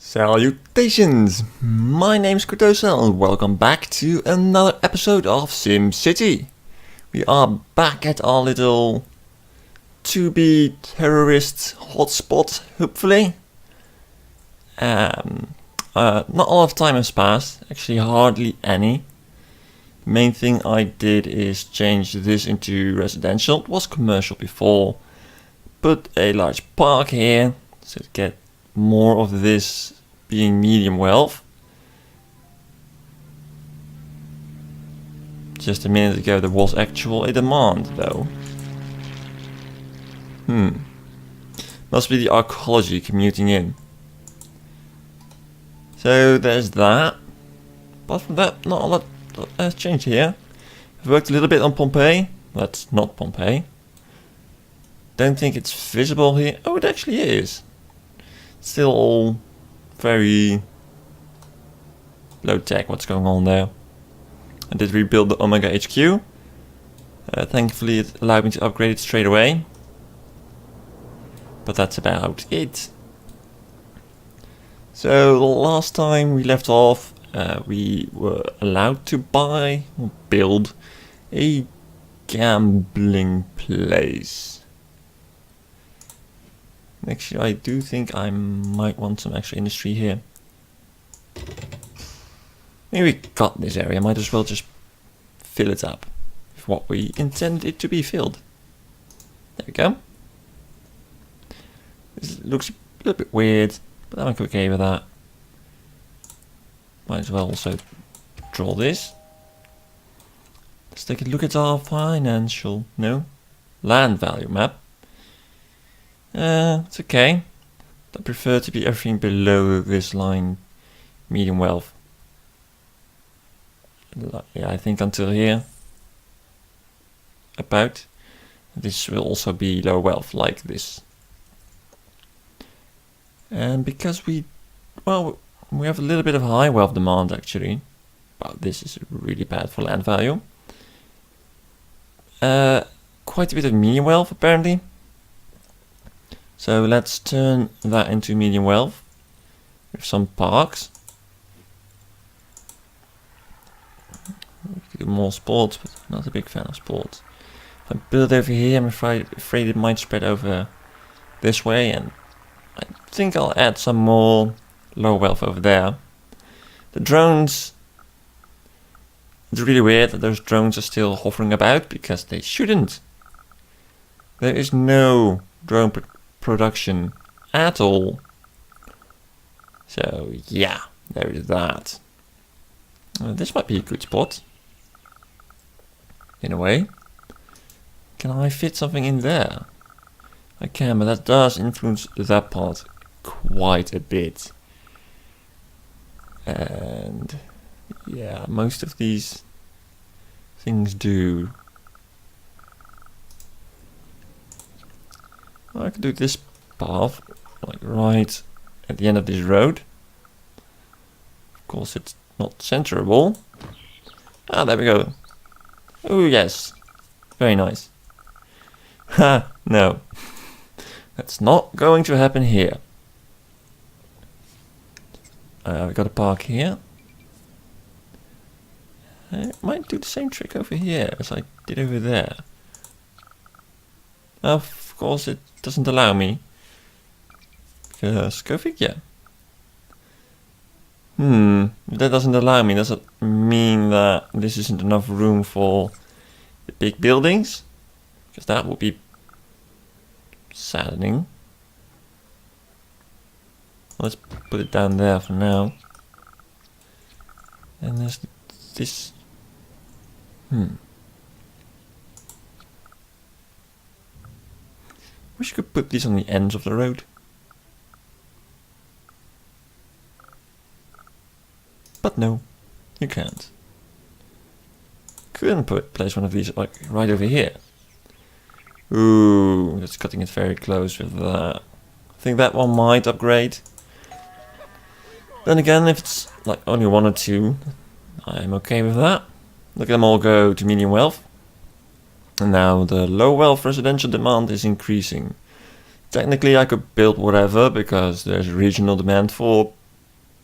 Salutations! My name's Kartosael and welcome back to another episode of SimCity. We are back at our little to-be terrorist hotspot, hopefully. Not a lot of time has passed, actually hardly any. The main thing I did is change this into residential. It was commercial before. Put a large park here, so to get more of this being medium wealth. Just a minute ago there was actually a demand though. Must be the archaeology commuting in. So there's that. Apart from that, not a lot has changed here. I've worked a little bit on Pompeii. That's not Pompeii. Don't think it's visible here. Oh, it actually is. Still all very low tech. What's going on there? I did rebuild the Omega HQ. Thankfully it allowed me to upgrade it straight away. But that's about it. So the last time we left off, we were allowed to buy or build a gambling place. Actually, I do think I might want some extra industry here. Maybe we got this area, might as well just fill it up with what we intend it to be filled. There we go. This looks a little bit weird, but I'm okay with that. Might as well also draw this. Let's take a look at our land value map. It's okay. I prefer to be everything below this line, medium wealth. Yeah, I think until here. About. This will also be low wealth, like this. And because we have a little bit of high wealth demand actually. But this is really bad for land value. Quite a bit of medium wealth apparently. So let's turn that into medium wealth with some parks. Do more sports, but I'm not a big fan of sports. If I build over here, I'm afraid it might spread over this way, and I think I'll add some more low wealth over there. The drones, it's really weird that those drones are still hovering about because they shouldn't. There is no drone production at all. So yeah, there is that. This might be a good spot. In a way. Can I fit something in there? I can, but that does influence that part quite a bit. And yeah, most of these things do. I could do this path, like right at the end of this road. Of course it's not centerable. Ah, there we go. Oh yes, very nice. Ha, no. That's not going to happen here. We've got a park here. I might do the same trick over here as I did over there. Of course it doesn't allow me. Because go figure. If that doesn't allow me, does it mean that this isn't enough room for the big buildings? Because that would be saddening. Let's put it down there for now. And there's this. Wish you could put these on the ends of the road. But no, you can't. Couldn't place one of these like right over here. Ooh, that's cutting it very close with that. I think that one might upgrade. Then again, if it's like only one or two, I'm okay with that. Look at them all go to medium wealth. And now the low wealth residential demand is increasing. Technically I could build whatever because there's regional demand for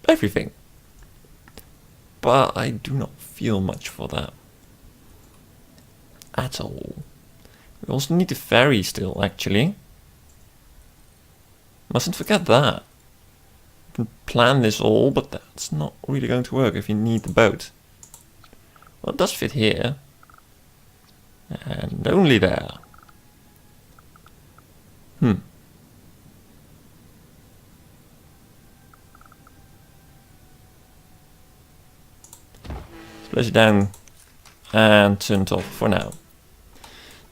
everything. But I do not feel much for that. At all. We also need the ferry still, actually. Mustn't forget that. You can plan this all, but that's not really going to work if you need the boat. Well, it does fit here. And only there. Place it down and turn it off for now.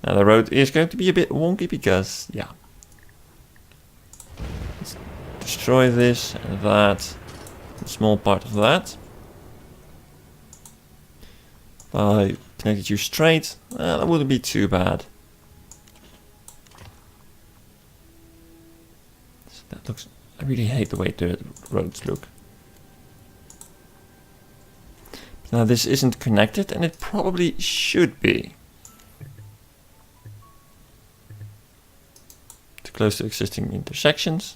Now the road is going to be a bit wonky because, yeah. Let's destroy this and that. A small part of that. If I connected you straight, that wouldn't be too bad. So that looks... I really hate the way the roads look. Now this isn't connected, and it probably should be. Too close to existing intersections.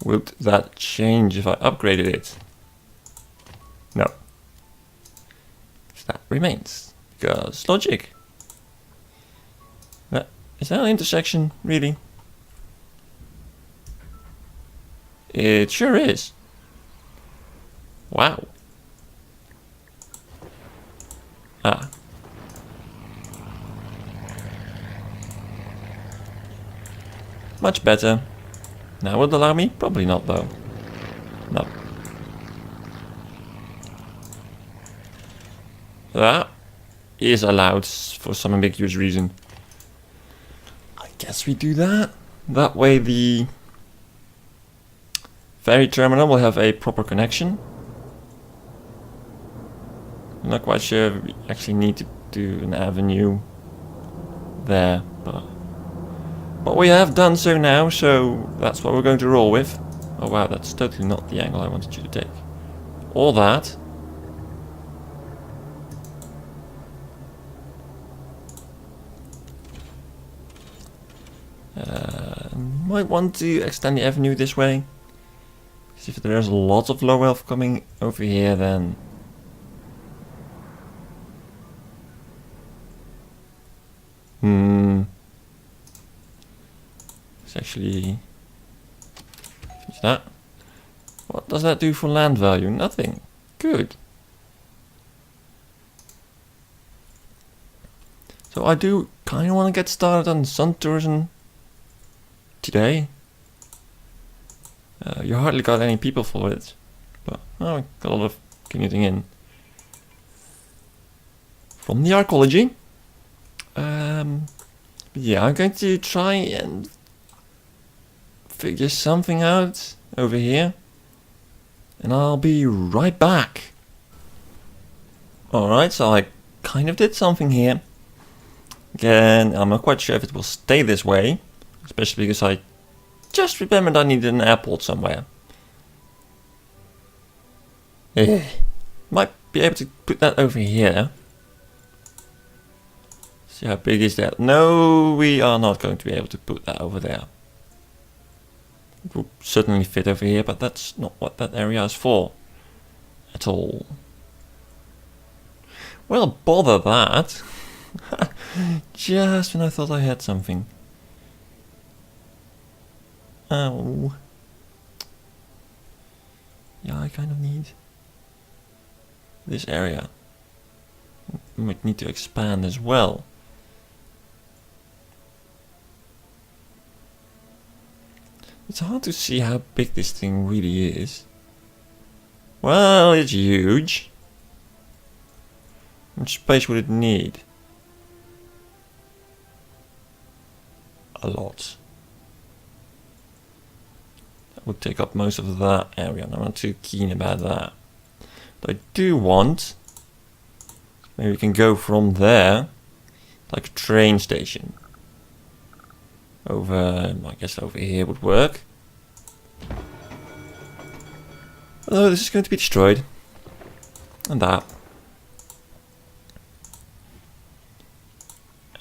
Would that change if I upgraded it? No. So that remains, because logic. Is that an intersection, really? It sure is. Wow. Ah. Much better. Now would it allow me? Probably not though. No. That is allowed for some ambiguous reason. I guess we do that. That way the ferry terminal will have a proper connection. I'm not quite sure if we actually need to do an avenue there, but we have done so now, so that's what we're going to roll with. Oh wow, that's totally not the angle I wanted you to take. All that. Might want to extend the avenue this way. Because if there's a lot of low elf coming over here, then... It's actually... Finish that. What does that do for land value? Nothing. Good. So I do kind of want to get started on sun tourism today. You hardly got any people for it, but oh, we got a lot of commuting in. From the archaeology. Yeah, I'm going to try and figure something out over here. And I'll be right back. Alright, so I kind of did something here. Again, I'm not quite sure if it will stay this way. Especially because I just remembered I needed an airport somewhere. Might be able to put that over here. See how big is that? No, we are not going to be able to put that over there. It will certainly fit over here, but that's not what that area is for. At all. Well, bother that. Just when I thought I had something. Oh. Yeah, I kind of need this area. We might need to expand as well. It's hard to see how big this thing really is. Well, it's huge. How much space would it need? A lot. That would take up most of that area, and I'm not too keen about that. But I do want... Maybe we can go from there, like a train station. Over, I guess over here would work. Oh, this is going to be destroyed. And that.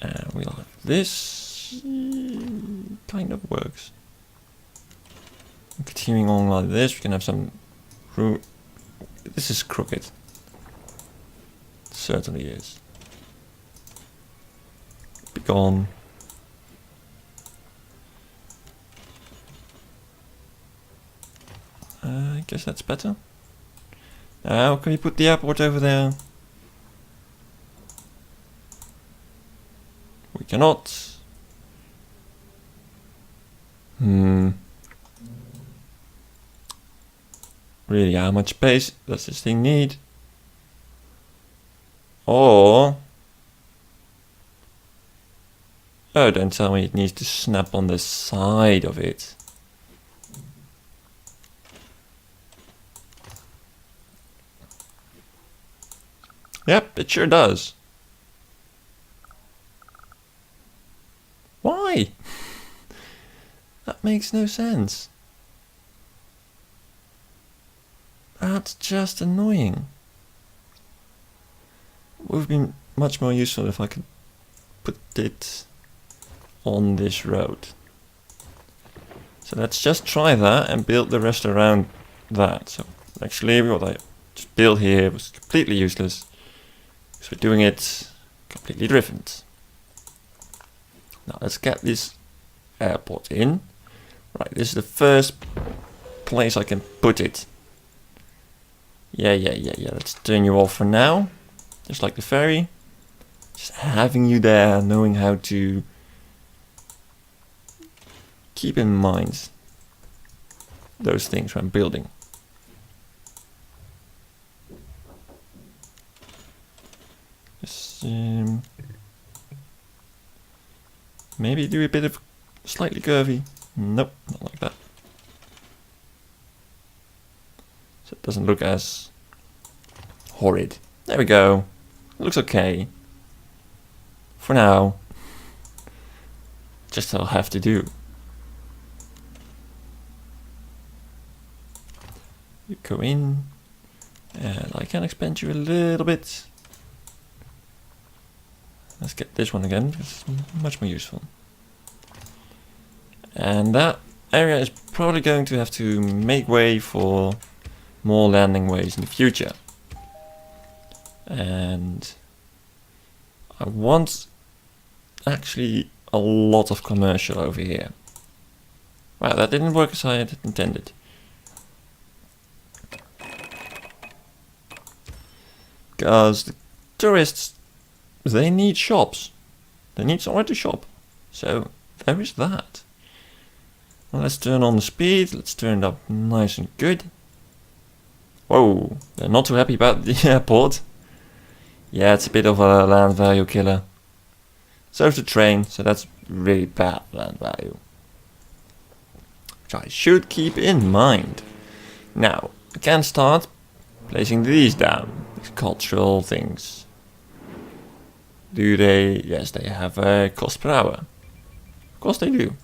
And we'll have this. Kind of works. Continuing on like this, we can have some room. This is crooked. It certainly is. Be gone. I guess that's better. Now, can you put the airport over there? We cannot. Really, how much space does this thing need? Or... Oh, don't tell me it needs to snap on the side of it. Yep, it sure does. Why? That makes no sense. That's just annoying. It would have been much more useful if I could put it on this road. So let's just try that and build the rest around that. So actually what I just built here was completely useless, because we're doing it completely different. Now let's get this airport in. Right, this is the first place I can put it. Yeah, let's turn you off for now. Just like the ferry. Just having you there, knowing how to keep in mind those things when building. Just maybe do a bit of slightly curvy. Nope, not like that. So it doesn't look as horrid. There we go. It looks okay. For now. Just I'll have to do. You go in. And I can expand you a little bit. Let's get this one again, because it's much more useful. And that area is probably going to have to make way for more landing ways in the future. And I want actually a lot of commercial over here. Wow, that didn't work as I had intended. Because the tourists, they need shops. They need somewhere to shop. So there is that. Well, let's turn on the speed. Let's turn it up nice and good. Whoa, they're not too happy about the airport. Yeah, it's a bit of a land value killer. So is the train, so that's really bad land value. Which I should keep in mind. Now, I can start placing these down. These cultural things. Do they? Yes, they have a cost per hour. Of course they do.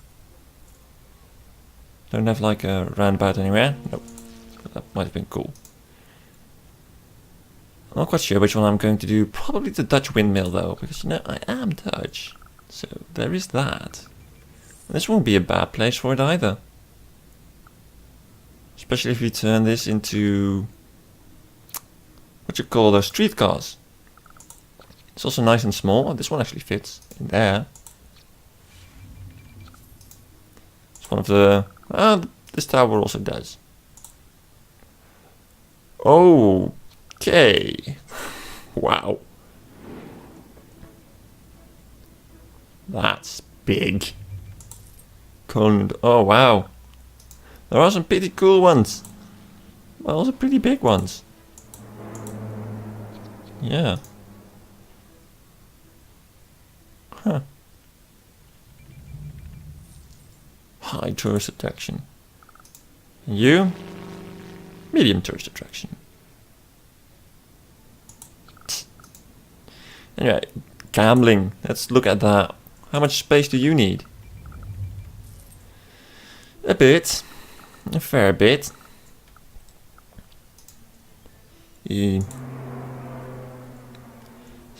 Don't have like a roundabout anywhere? Nope. That might have been cool. I'm not quite sure which one I'm going to do. Probably the Dutch windmill though, because you know, I am Dutch. So there is that. This won't be a bad place for it either. Especially if we turn this into what you call those streetcars. It's also nice and small. This one actually fits in there. It's one of the... this tower also does. Okay. Wow. That's big. Oh wow. There are some pretty cool ones. But also pretty big ones. Yeah. Huh. High tourist attraction. And you? Medium tourist attraction. Anyway, gambling. Let's look at that. How much space do you need? A bit. A fair bit.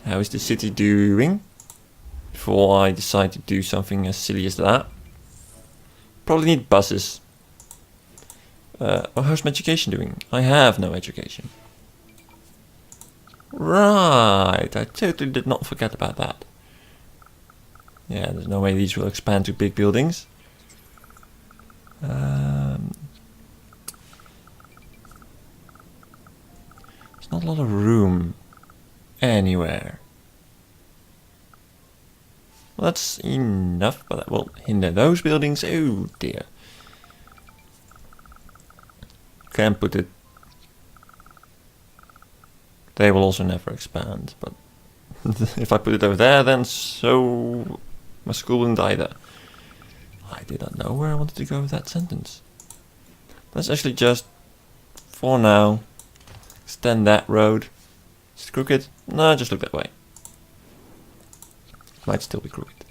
How is the city doing? Before I decide to do something as silly as that. Probably need buses. How's my education doing? I have no education. Right, I totally did not forget about that. Yeah, there's no way these will expand to big buildings. There's not a lot of room anywhere. Well, that's enough, but that will hinder those buildings. Oh dear. Can't put it. They will also never expand, but if I put it over there, then so my school wouldn't either. I did not know where I wanted to go with that sentence. Let's actually just, for now, extend that road. Is it crooked? No, just look that way. Might still be crooked.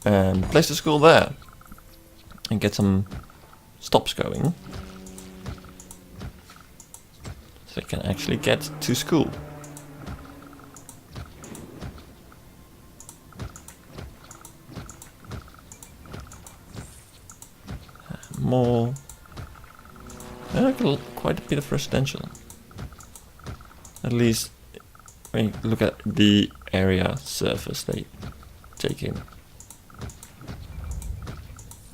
And place the school there. And get some stops going. So they can actually get to school. More. Quite a bit of residential. At least when you look at the area surface they take in.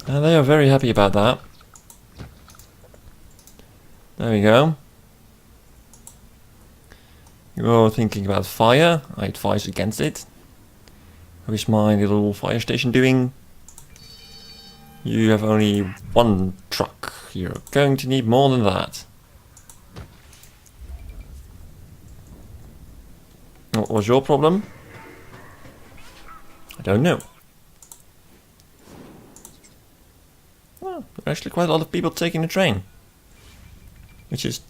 And they are very happy about that. There we go. You're thinking about fire. I advise against it. How is my little fire station doing? You have only one truck. You're going to need more than that. What was your problem? I don't know. Well, there are actually quite a lot of people taking the train. Which is...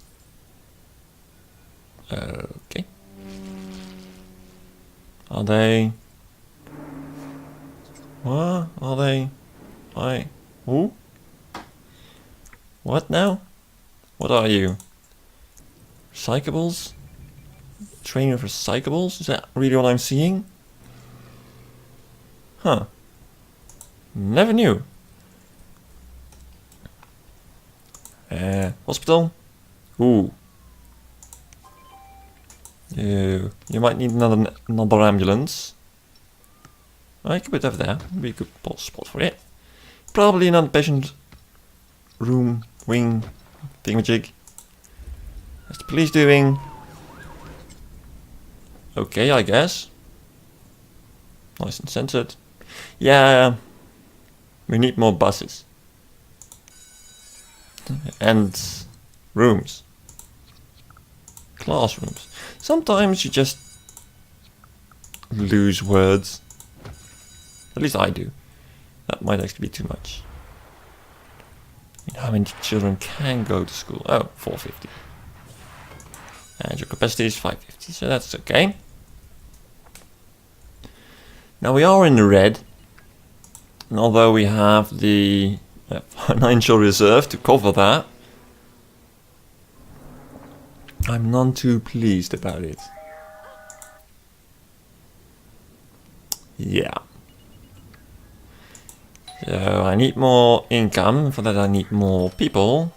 okay. Are they... what? Are they... who? What now? What are you? Recyclables? Train of recyclables? Is that really what I'm seeing? Huh. Never knew. Hospital? Ooh. You might need another ambulance. I could put it over there. Would be a good spot for it. Probably another patient room, wing, thingamajig. What's the police doing? Okay, I guess. Nice and censored. Yeah, we need more buses. And rooms. Classrooms. Sometimes you just lose words. At least I do. That might actually be too much. I mean, how many children can go to school? Oh, 450. And your capacity is 550, so that's okay. Now we are in the red. And although we have the financial reserve to cover that, I'm none too pleased about it. Yeah. So I need more income, for that I need more people.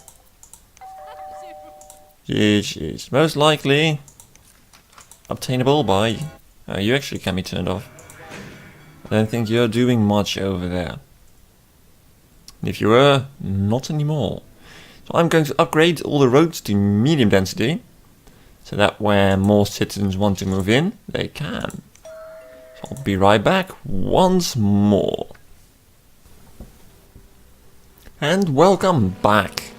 Which is most likely obtainable by... you actually can be turned off. I don't think you're doing much over there. And if you were, not anymore. So I'm going to upgrade all the roads to medium density. So that when more citizens want to move in, they can. So I'll be right back once more. And welcome back.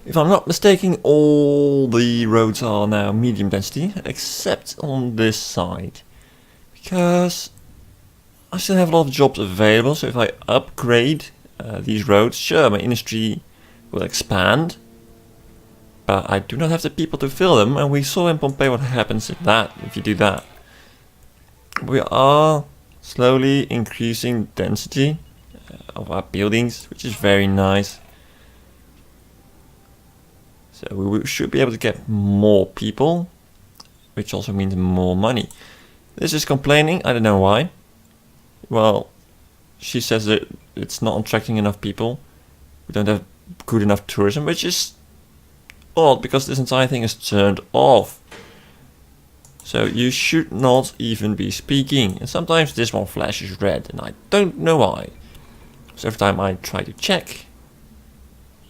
If I'm not mistaken, all the roads are now medium density, except on this side. Because I still have a lot of jobs available, so if I upgrade these roads, sure, my industry will expand. But I do not have the people to fill them, and we saw in Pompeii what happens if you do that. We are slowly increasing density of our buildings, which is very nice. So we should be able to get more people, which also means more money. This is complaining, I don't know why. Well, she says that it's not attracting enough people. We don't have good enough tourism, which is odd because this entire thing is turned off. So you should not even be speaking. And sometimes this one flashes red and I don't know why. So every time I try to check,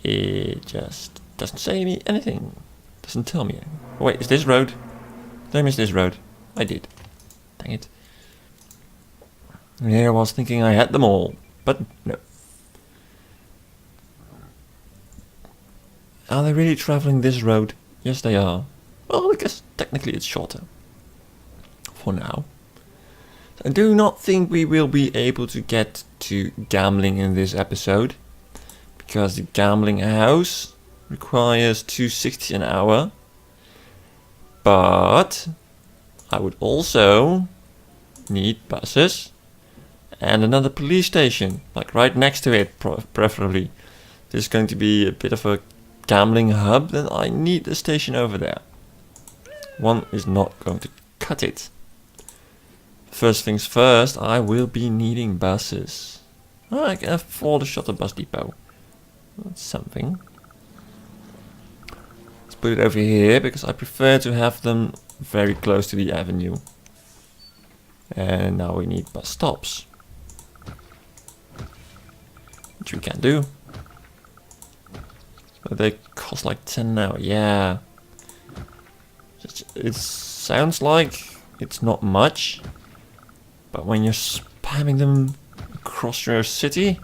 it just doesn't say me anything. Doesn't tell me anything. Oh, wait, is this road? Did I miss this road? I did. Dang it. Yeah, I was thinking I had them all, but no. Are they really traveling this road? Yes, they are. Well, I guess technically it's shorter. For now. I do not think we will be able to get to gambling in this episode. Because the gambling house requires $2.60 an hour. But I would also need buses and another police station, like right next to it, preferably. This is going to be a bit of a gambling hub, then I need a station over there. One is not going to cut it. First things first, I will be needing buses. Oh, I can afford a shuttle bus depot. That's something. Let's put it over here, because I prefer to have them very close to the avenue. And now we need bus stops. Which we can do. But they cost like 10 an hour, yeah. It sounds like it's not much. But when you're spamming them across your city,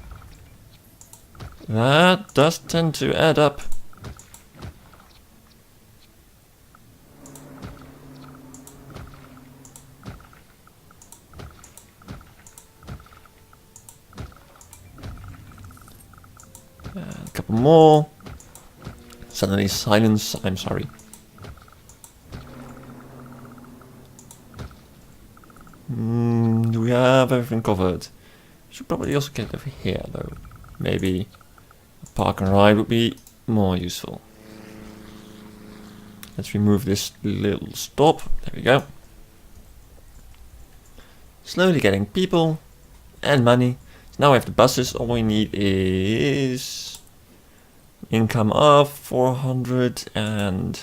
that does tend to add up. A couple more. Suddenly silence, I'm sorry. Do we have everything covered? Should probably also get over here though. Maybe a park and ride would be more useful. Let's remove this little stop. There we go. Slowly getting people and money. So now we have the buses. All we need is income of 400 and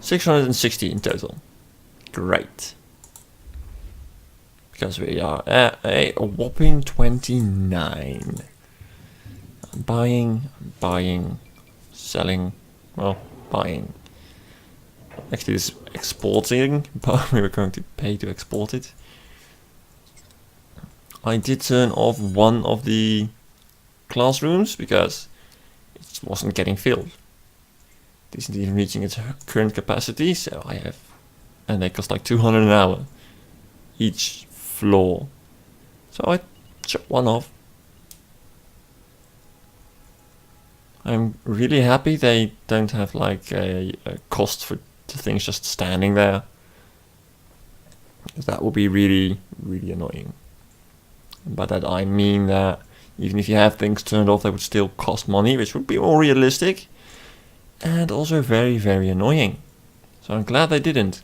660 in total. Great. Because we are at a whopping 29. I'm buying, selling, well, buying. Actually, this is exporting, but we were going to pay to export it. I did turn off one of the classrooms because it wasn't getting filled. It isn't even reaching its current capacity, so I have, and they cost like 200 an hour each floor. So I shut one off. I'm really happy they don't have like a cost for the things just standing there. That would be really, really annoying. And by that I mean that even if you have things turned off, they would still cost money, which would be more realistic. And also very, very annoying. So I'm glad they didn't.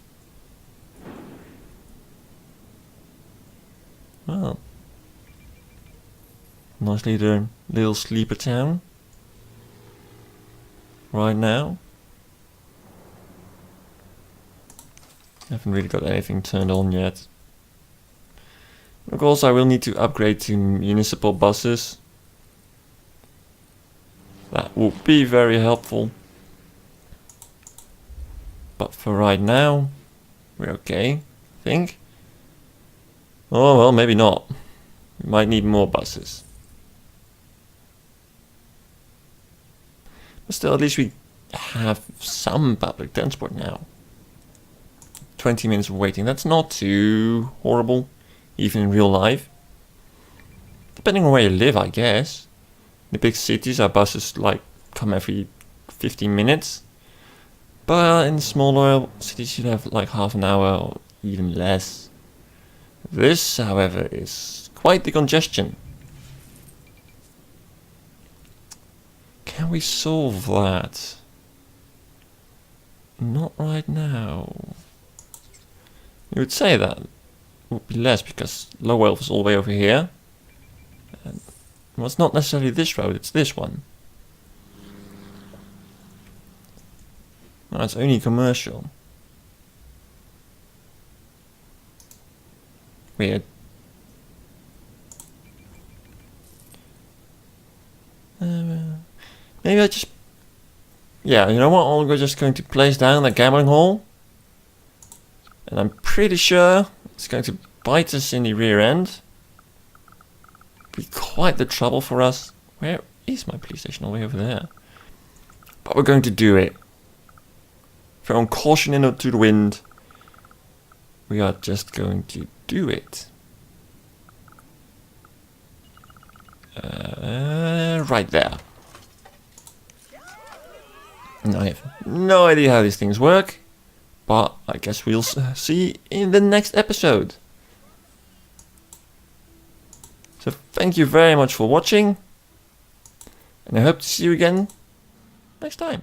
Well. Nice little sleeper town. Right now. Haven't really got anything turned on yet. Of course, I will need to upgrade to municipal buses. That would be very helpful. But for right now, we're okay, I think. Oh, well, maybe not. We might need more buses. But still, at least we have some public transport now. 20 minutes of waiting, that's not too horrible, even in real life. Depending on where you live, I guess. In the big cities, our buses like come every 15 minutes. But in smaller cities, you have like half an hour or even less. This, however, is quite the congestion. Can we solve that? Not right now. You would say that would be less because Low Elf is all the way over here. And Well, it's not necessarily this road, it's this one. No, it's only commercial. Weird. Maybe I just... Yeah, you know what? I'm just going to place down the gambling hall. And I'm pretty sure it's going to bite us in the rear end. Be quite the trouble for us. Where is my police station? All the way over there. But we're going to do it. Throwing caution into the wind. We are just going to do it. Right there. And I have no idea how these things work. But I guess we'll see in the next episode. So thank you very much for watching. And I hope to see you again next time.